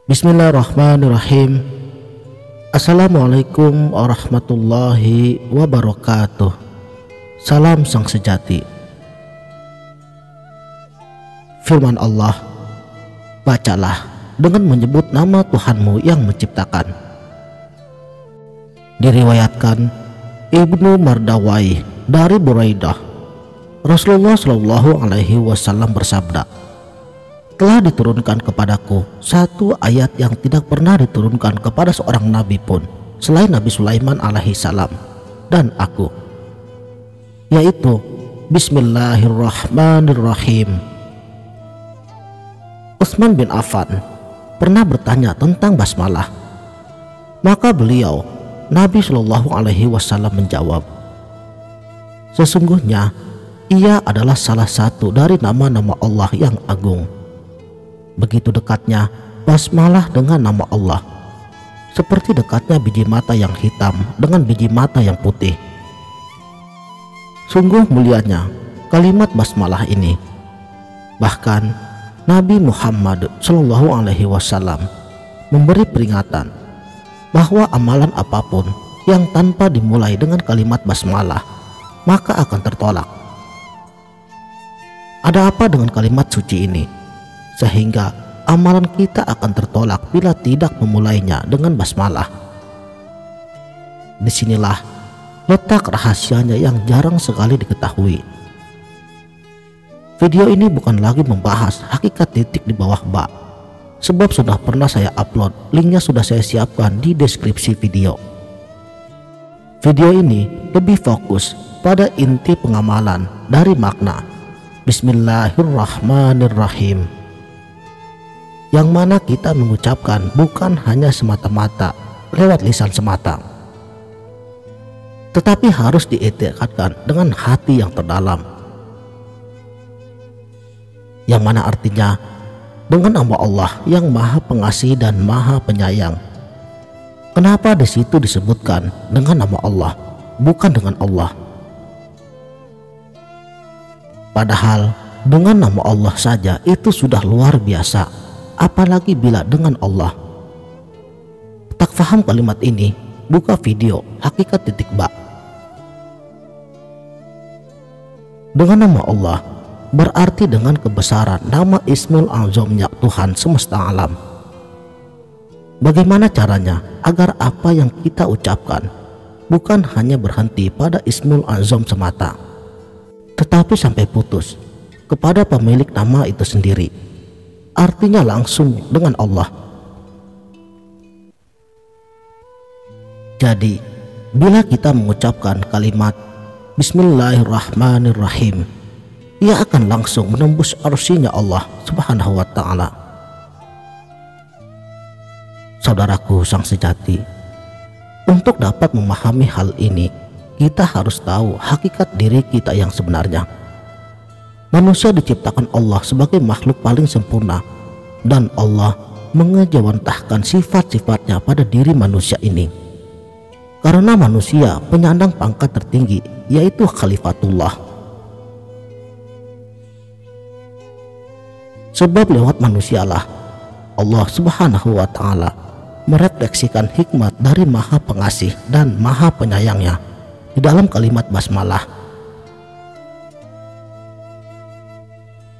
Bismillahirrahmanirrahim. Assalamualaikum warahmatullahi wabarakatuh. Salam sang sejati. Firman Allah, bacalah dengan menyebut nama Tuhanmu yang menciptakan. Diriwayatkan Ibnu Mardawai dari Buraidah, Rasulullah Shallallahu Alaihi Wasallam bersabda, telah diturunkan kepadaku satu ayat yang tidak pernah diturunkan kepada seorang nabi pun selain Nabi Sulaiman alaihi salam dan aku, yaitu Bismillahirrahmanirrahim. Utsman bin Affan pernah bertanya tentang basmalah, maka beliau Nabi Shallallahu Alaihi Wasallam menjawab, sesungguhnya ia adalah salah satu dari nama-nama Allah yang agung. Begitu dekatnya basmalah dengan nama Allah, seperti dekatnya biji mata yang hitam dengan biji mata yang putih. Sungguh mulianya kalimat basmalah ini. Bahkan Nabi Muhammad Shallallahu Alaihi Wasallam memberi peringatan bahwa amalan apapun yang tanpa dimulai dengan kalimat basmalah maka akan tertolak. Ada apa dengan kalimat suci ini sehingga amalan kita akan tertolak bila tidak memulainya dengan basmalah? Disinilah letak rahasianya yang jarang sekali diketahui. Video ini bukan lagi membahas hakikat titik di bawah bak, sebab sudah pernah saya upload, linknya sudah saya siapkan di deskripsi video. Video ini lebih fokus pada inti pengamalan dari makna Bismillahirrahmanirrahim, yang mana kita mengucapkan bukan hanya semata-mata lewat lisan semata, tetapi harus diiktikadkan dengan hati yang terdalam, yang mana artinya dengan nama Allah yang Maha Pengasih dan Maha Penyayang. Kenapa di situ disebutkan dengan nama Allah, bukan dengan Allah? Padahal dengan nama Allah saja itu sudah luar biasa, apalagi bila dengan Allah. Tak faham kalimat ini? Buka video hakikat titik bak. Dengan nama Allah berarti dengan kebesaran nama Ismul Azamnya Tuhan semesta alam. Bagaimana caranya agar apa yang kita ucapkan bukan hanya berhenti pada Ismul Azam semata, tetapi sampai putus kepada pemilik nama itu sendiri, artinya langsung dengan Allah. Jadi bila kita mengucapkan kalimat Bismillahirrahmanirrahim, ia akan langsung menembus arsinya Allah Subhanahu wa ta'ala. Saudaraku sang sejati, untuk dapat memahami hal ini kita harus tahu hakikat diri kita yang sebenarnya. Manusia diciptakan Allah sebagai makhluk paling sempurna, dan Allah mengejawantahkan sifat-sifatnya pada diri manusia ini. Karena manusia penyandang pangkat tertinggi, yaitu Khalifatullah. Sebab lewat manusialah Allah Subhanahu wa ta'ala merefleksikan hikmat dari Maha Pengasih dan Maha Penyayangnya di dalam kalimat basmalah.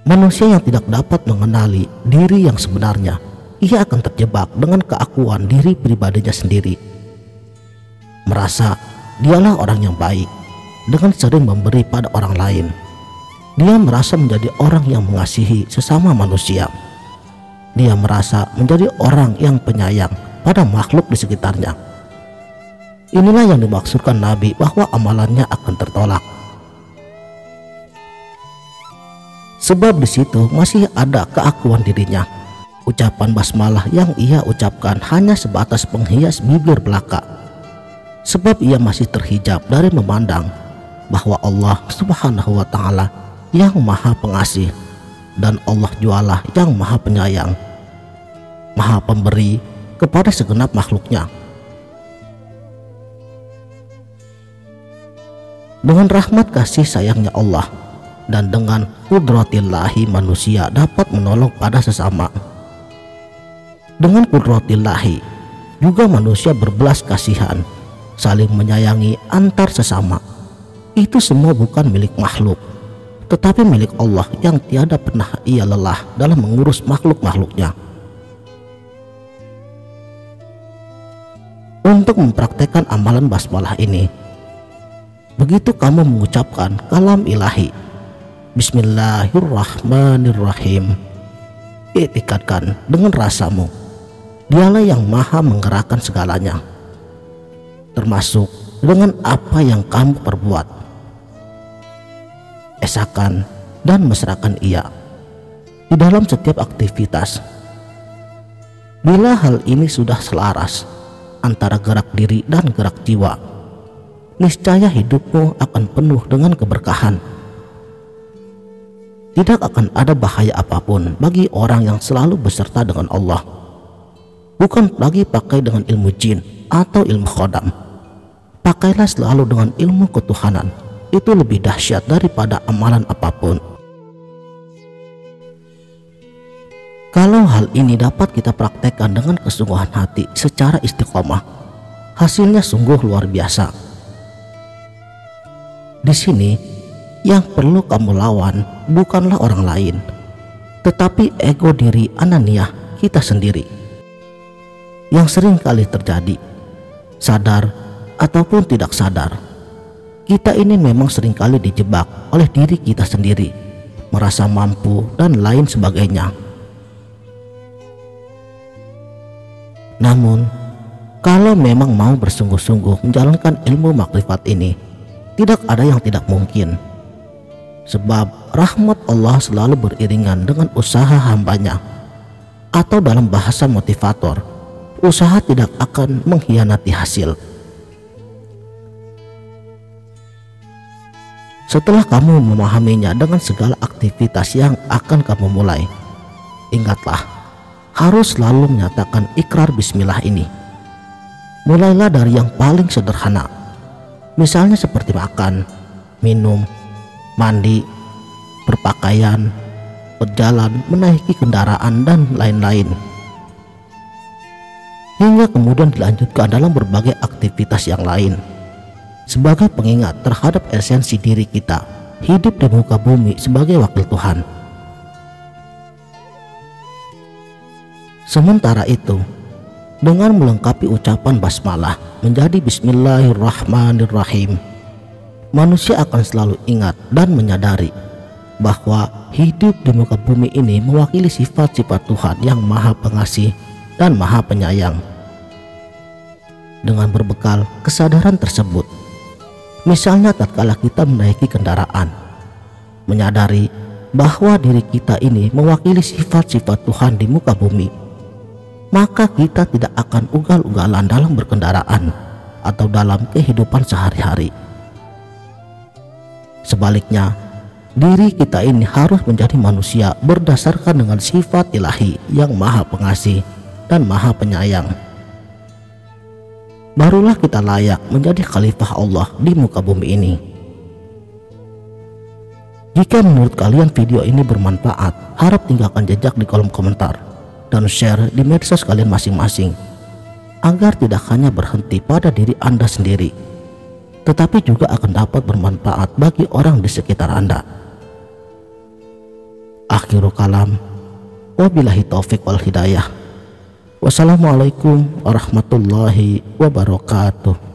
Manusia yang tidak dapat mengenali diri yang sebenarnya, ia akan terjebak dengan keakuan diri pribadinya sendiri, merasa dialah orang yang baik dengan sering memberi pada orang lain. Dia merasa menjadi orang yang mengasihi sesama manusia. Dia merasa menjadi orang yang penyayang pada makhluk di sekitarnya. Inilah yang dimaksudkan Nabi bahwa amalannya akan tertolak. Sebab di situ masih ada keakuan dirinya. Ucapan basmalah yang ia ucapkan hanya sebatas penghias bibir belaka. Sebab ia masih terhijab dari memandang bahwa Allah Subhanahu wa ta'ala yang Maha Pengasih dan Allah jualah yang Maha Penyayang, Maha Pemberi kepada segenap makhluknya. Dengan rahmat kasih sayangnya Allah dan dengan kudratillahi manusia dapat menolong pada sesama. Dengan qudratillahi juga manusia berbelas kasihan, saling menyayangi antar sesama. Itu semua bukan milik makhluk, tetapi milik Allah yang tiada pernah ia lelah dalam mengurus makhluk-makhluknya. Untuk mempraktekkan amalan basmalah ini, begitu kamu mengucapkan kalam ilahi Bismillahirrahmanirrahim, iktikadkan dengan rasamu, Dialah yang maha menggerakkan segalanya, termasuk dengan apa yang kamu perbuat. Esakan dan mesrakan ia di dalam setiap aktivitas. Bila hal ini sudah selaras antara gerak diri dan gerak jiwa, niscaya hidupmu akan penuh dengan keberkahan. Tidak akan ada bahaya apapun bagi orang yang selalu beserta dengan Allah. Bukan lagi pakai dengan ilmu jin atau ilmu khodam. Pakailah selalu dengan ilmu ketuhanan. Itu lebih dahsyat daripada amalan apapun. Kalau hal ini dapat kita praktekkan dengan kesungguhan hati secara istiqomah, hasilnya sungguh luar biasa. Di sini yang perlu kamu lawan bukanlah orang lain, tetapi ego diri ananiah kita sendiri. Yang sering kali terjadi, sadar ataupun tidak sadar, kita ini memang seringkali dijebak oleh diri kita sendiri, merasa mampu dan lain sebagainya. Namun, kalau memang mau bersungguh-sungguh menjalankan ilmu makrifat ini, tidak ada yang tidak mungkin. Sebab rahmat Allah selalu beriringan dengan usaha hambanya. Atau dalam bahasa motivator, usaha tidak akan mengkhianati hasil. Setelah kamu memahaminya dengan segala aktivitas yang akan kamu mulai, ingatlah, harus selalu menyatakan ikrar bismillah ini. Mulailah dari yang paling sederhana, misalnya seperti makan, minum, mandi, berpakaian, berjalan, menaiki kendaraan, dan lain-lain. Hingga kemudian dilanjutkan dalam berbagai aktivitas yang lain, sebagai pengingat terhadap esensi diri kita hidup di muka bumi sebagai wakil Tuhan. Sementara itu, dengan melengkapi ucapan basmalah menjadi Bismillahirrahmanirrahim, manusia akan selalu ingat dan menyadari bahwa hidup di muka bumi ini mewakili sifat-sifat Tuhan yang maha pengasih dan maha penyayang. Dengan berbekal kesadaran tersebut, misalnya tatkala kita menaiki kendaraan, menyadari bahwa diri kita ini mewakili sifat-sifat Tuhan di muka bumi, maka kita tidak akan ugal-ugalan dalam berkendaraan atau dalam kehidupan sehari-hari. Sebaliknya, diri kita ini harus menjadi manusia berdasarkan dengan sifat ilahi yang maha pengasih dan maha penyayang. Barulah kita layak menjadi khalifah Allah di muka bumi ini. Jika menurut kalian video ini bermanfaat, harap tinggalkan jejak di kolom komentar dan share di medsos kalian masing-masing, agar tidak hanya berhenti pada diri Anda sendiri, tetapi juga akan dapat bermanfaat bagi orang di sekitar Anda. Akhirul kalam, wabillahi taufik wal hidayah. Wassalamualaikum warahmatullahi wabarakatuh.